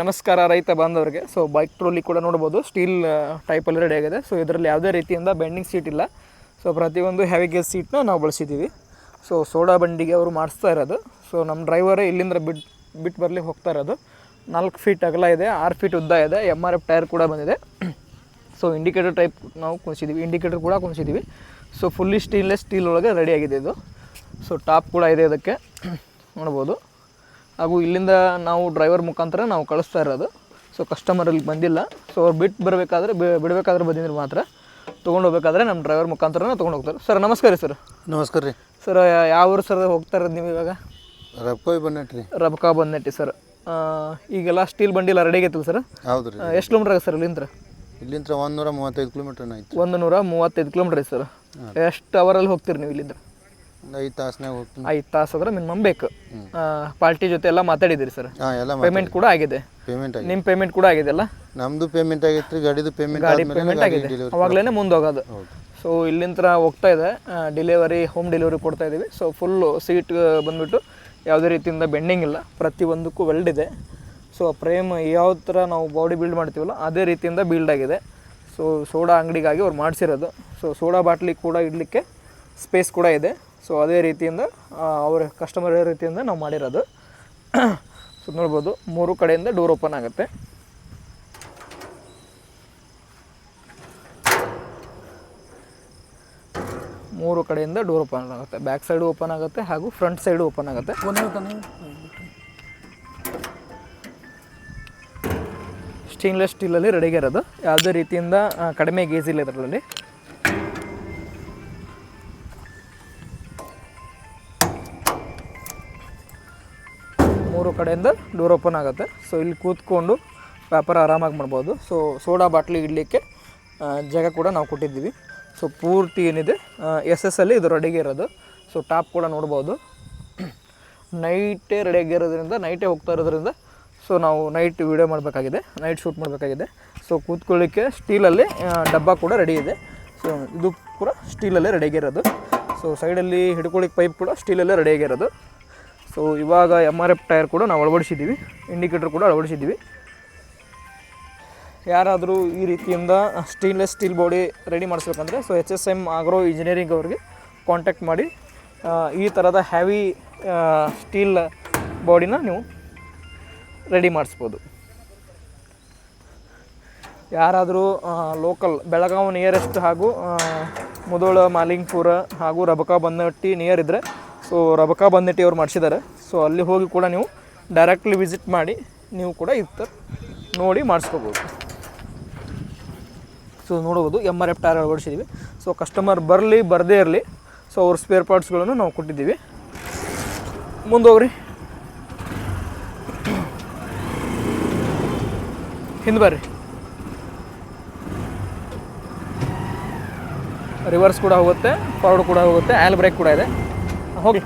ನಮಸ್ಕಾರ ರೈತ ಬಾಂಧವರಿಗೆ. ಸೊ ಬೈಕ್ ಟ್ರೋಲಿ ಕೂಡ ನೋಡ್ಬೋದು, ಸ್ಟೀಲ್ ಟೈಪಲ್ಲಿ ರೆಡಿ ಆಗಿದೆ. ಸೊ ಇದರಲ್ಲಿ ಯಾವುದೇ ರೀತಿಯಿಂದ ಬೆಂಡಿಂಗ್ ಸೀಟ್ ಇಲ್ಲ. ಸೊ ಪ್ರತಿಯೊಂದು ಹೆವಿ ಗೇಜ್ ಸೀಟ್ನ ನಾವು ಬಳಸಿದ್ದೀವಿ. ಸೊ ಸೋಡಾ ಬಂಡಿಗೆ ಅವರು ಮಾಡಿಸ್ತಾ ಇರೋದು. ಸೊ ನಮ್ಮ ಡ್ರೈವರೇ ಇಲ್ಲಿಂದ ಬಿಟ್ಟು ಬರಲಿ ಹೋಗ್ತಾ ಇರೋದು. 4 ಫೀಟ್ ಅಗಲ ಇದೆ, 6 ಫೀಟ್ ಉದ್ದ ಇದೆ. MRF ಟೈರ್ ಕೂಡ ಬಂದಿದೆ. ಸೊ ಇಂಡಿಕೇಟರ್ ಟೈಪ್ ನಾವು ಕುಣಿಸಿದ್ದೀವಿ, ಇಂಡಿಕೇಟರ್ ಕೂಡ ಕುಣಿಸಿದ್ದೀವಿ. ಸೊ ಫುಲ್ಲಿ ಸ್ಟೀಲ್ಲೆಸ್ ಸ್ಟೀಲ್ ಒಳಗೆ ರೆಡಿಯಾಗಿದೆ ಇದು. ಸೊ ಟಾಪ್ ಕೂಡ ಇದೆ ಇದಕ್ಕೆ ನೋಡ್ಬೋದು. ಹಾಗೂ ಇಲ್ಲಿಂದ ನಾವು ಡ್ರೈವರ್ ಮುಖಾಂತರ ನಾವು ಕಳಿಸ್ತಾ ಇರೋದು. ಸೊ ಕಸ್ಟಮರಲ್ಲಿ ಬಂದಿಲ್ಲ. ಸೊ ಅವ್ರು ಬಿಡಬೇಕಾದ್ರೆ ಬಂದಿದ್ರೆ ಮಾತ್ರ, ತೊಗೊಂಡೋಗ್ಬೇಕಾದ್ರೆ ನಮ್ಮ ಡ್ರೈವರ್ ಮುಖಾಂತರ ತೊಗೊಂಡು ಹೋಗ್ತಾರೆ. ಸರ್ ನಮಸ್ಕಾರ ರೀ. ಸರ್ ನಮಸ್ಕಾರ ರೀ. ಸರ್ ಯಾವ ಊರು ಸರ್ ಹೋಗ್ತಾ ಇರೋದು ನೀವು ಇವಾಗ? ರಬಕಾ ಬಂದೆಟ್ಟಿ ಸರ್. ಈಗೆಲ್ಲ ಸ್ಟೀಲ್ ಬಂಡಿ ಎಲ್ಲ ರೆಡಿ ಆಗೈತಿಲ್ಲ ಸರ್? ಹೌದು ರೀ. ಎಷ್ಟು ಕಿಲೋಮೀಟ್ರ್ ಆಗುತ್ತೆ ಸರ್ ಇಲ್ಲಿಂದ? 135 ಕಿಲೋಮೀಟ್ರ್ ಆಯ್ತು. 135 ಕಿಲೋಮೀಟ್ರ್ ಐತೆ ಸರ್. ಎಷ್ಟು ಅವರಲ್ಲಿ ಹೋಗ್ತೀರಿ ನೀವು ಇಲ್ಲಿಂದ? 5 ತಾಸ್ನಾಗ ಹೋಗ್ತೀನಿ. 5 ತಾಸು ಅಂದ್ರೆ ಮಿನಿಮಮ್ ಬೇಕು. ಪಾರ್ಟಿ ಜೊತೆ ಎಲ್ಲ ಮಾತಾಡಿದ್ದೀರಿ ಸರ್? ಪೇಮೆಂಟ್ ಕೂಡ ಆಗಿದೆ. ನಿಮ್ಮ ಪೇಮೆಂಟ್ ಕೂಡ ಆಗಿದೆ ಅಲ್ಲ? ನಮ್ಮದು ಪೇಮೆಂಟ್ ಆಗೈತೆ ರೀ, ಗಾಡಿ ಪೇಮೆಂಟ್ ಆಗಿದೆ. ಅವಾಗಲೇ ಮುಂದೆ ಹೋಗೋದು. ಸೊ ಇಲ್ಲಿಂದ ಹೋಗ್ತಾ ಇದೆ ಡೆಲಿವರಿ, ಹೋಮ್ ಡೆಲಿವರಿ ಕೊಡ್ತಾ ಇದ್ದೀವಿ. ಸೊ ಫುಲ್ಲು ಸೀಟ್ ಬಂದುಬಿಟ್ಟು ಯಾವುದೇ ರೀತಿಯಿಂದ ಬೆಂಡಿಂಗ್ ಇಲ್ಲ, ಪ್ರತಿಯೊಂದಕ್ಕೂ ವೆಲ್ಡ್ ಇದೆ. ಸೊ ಫ್ರೇಮ್ ಯಾವ ಥರ ನಾವು ಬಾಡಿ ಬಿಲ್ಡ್ ಮಾಡ್ತೀವಲ್ಲ ಅದೇ ರೀತಿಯಿಂದ ಬಿಲ್ಡ್ ಆಗಿದೆ. ಸೊ ಸೋಡಾ ಅಂಗಡಿಗಾಗಿ ಅವ್ರು ಮಾಡಿಸಿರೋದು. ಸೊ ಸೋಡಾ ಬಾಟ್ಲಿ ಕೂಡ ಇಡಲಿಕ್ಕೆ ಸ್ಪೇಸ್ ಕೂಡ ಇದೆ. ಸೊ ಅದೇ ರೀತಿಯಿಂದ ಅವರ ಕಸ್ಟಮರ್ ರೀತಿಯಿಂದ ನಾವು ಮಾಡಿರೋದು. ಸೊ ನೋಡ್ಬೋದು 3 ಕಡೆಯಿಂದ ಡೋರ್ ಓಪನ್ ಆಗುತ್ತೆ. ಮೂರು ಕಡೆಯಿಂದ ಡೋರ್ ಓಪನ್ ಆಗುತ್ತೆ. ಬ್ಯಾಕ್ ಸೈಡು ಓಪನ್ ಆಗುತ್ತೆ ಹಾಗೂ ಫ್ರಂಟ್ ಸೈಡು ಓಪನ್ ಆಗುತ್ತೆ. ಸ್ಟೇನ್ಲೆಸ್ ಸ್ಟೀಲಲ್ಲಿ ರೆಡಿಗಿರೋದು, ಯಾವುದೇ ರೀತಿಯಿಂದ ಕಡಿಮೆ ಗೇಜ್ ಇಲ್ಲ ಇದರಲ್ಲಿ. ಮೂರು ಕಡೆಯಿಂದ ಡೋರ್ ಓಪನ್ ಆಗುತ್ತೆ. ಸೊ ಇಲ್ಲಿ ಕೂತ್ಕೊಂಡು ವ್ಯಾಪಾರ ಆರಾಮಾಗಿ ಮಾಡ್ಬೋದು. ಸೊ ಸೋಡಾ ಬಾಟ್ಲಿ ಇಡಲಿಕ್ಕೆ ಜಾಗ ಕೂಡ ನಾವು ಕೊಟ್ಟಿದ್ದೀವಿ. ಸೊ ಪೂರ್ತಿ ಏನಿದೆ SS ಅಲ್ಲಿ ಇದು ರೆಡಿಗಿರೋದು. ಸೊ ಟಾಪ್ ಕೂಡ ನೋಡ್ಬೋದು. ನೈಟೇ ರೆಡಿಯಾಗಿರೋದ್ರಿಂದ, ನೈಟೇ ಹೋಗ್ತಾ ಇರೋದ್ರಿಂದ ಸೊ ನಾವು ನೈಟ್ ವೀಡಿಯೋ ಮಾಡಬೇಕಾಗಿದೆ, ನೈಟ್ ಶೂಟ್ ಮಾಡಬೇಕಾಗಿದೆ. ಸೊ ಕೂತ್ಕೊಳ್ಳಿಕ್ಕೆ ಸ್ಟೀಲಲ್ಲಿ ಡಬ್ಬ ಕೂಡ ರೆಡಿ ಇದೆ. ಸೊ ಇದು ಕೂಡ ಸ್ಟೀಲಲ್ಲೇ ರೆಡಿಯಾಗಿರೋದು. ಸೊ ಸೈಡಲ್ಲಿ ಹಿಡ್ಕೊಳ್ಳಿಕ್ಕೆ ಪೈಪ್ ಕೂಡ ಸ್ಟೀಲಲ್ಲೇ ರೆಡಿಯಾಗಿರೋದು. ಸೊ ಇವಾಗ MRF ಟೈರ್ ಕೂಡ ನಾವು ಅಳವಡಿಸಿದ್ದೀವಿ, ಇಂಡಿಕೇಟರ್ ಕೂಡ ಅಳವಡಿಸಿದ್ದೀವಿ. ಯಾರಾದರೂ ಈ ರೀತಿಯಿಂದ ಸ್ಟೇನ್ಲೆಸ್ ಸ್ಟೀಲ್ ಬಾಡಿ ರೆಡಿ ಮಾಡಿಸ್ಬೇಕಂದ್ರೆ ಸೊ HSM ಆಗ್ರೋ ಇಂಜಿನಿಯರಿಂಗ್ ಅವ್ರಿಗೆ ಕಾಂಟ್ಯಾಕ್ಟ್ ಮಾಡಿ ಈ ಥರದ ಹ್ಯಾವಿ ಸ್ಟೀಲ್ ಬಾಡಿನ ನೀವು ರೆಡಿ ಮಾಡಿಸ್ಬೋದು. ಯಾರಾದರೂ ಲೋಕಲ್ ಬೆಳಗಾವಿ ನಿಯರೆಸ್ಟ್ ಹಾಗೂ ಮುಧೋಳ, ಮಾಲಿಂಗಪುರ ಹಾಗೂ ರಬಕಾ ಬಂದೆಟ್ಟಿ ನಿಯರ್ ಇದ್ದರೆ, ಸೊ ರಬಕಾ ಬಂದೆಟ್ಟಿ ಅವ್ರು ಮಾಡಿಸಿದ್ದಾರೆ. ಸೊ ಅಲ್ಲಿ ಹೋಗಿ ಕೂಡ ನೀವು ಡೈರೆಕ್ಟ್ಲಿ ವಿಸಿಟ್ ಮಾಡಿ ನೀವು ಕೂಡ ಈ ಥರ ನೋಡಿ ಮಾಡಿಸ್ಕೋಬೋದು. ಸೊ ನೋಡ್ಬೋದು MRF ಟೈರ್ ಅಳವಡಿಸಿದ್ದೀವಿ. ಸೊ ಕಸ್ಟಮರ್ ಬರಲಿ ಬರದೇ ಇರಲಿ, ಸೊ ಅವ್ರ ಸ್ಪೇರ್ ಪಾರ್ಟ್ಸ್ಗಳನ್ನು ನಾವು ಕೊಟ್ಟಿದ್ದೀವಿ. ಮುಂದೋಗ್ರಿ, ಹಿಂದೆ ಬರ್ರಿ. ರಿವರ್ಸ್ ಕೂಡ ಹೋಗುತ್ತೆ, ಫಾರ್ವರ್ಡ್ ಕೂಡ ಹೋಗುತ್ತೆ, ಆ್ಯಲ್ ಬ್ರೇಕ್ ಕೂಡ ಇದೆ. ಹೋಗಿ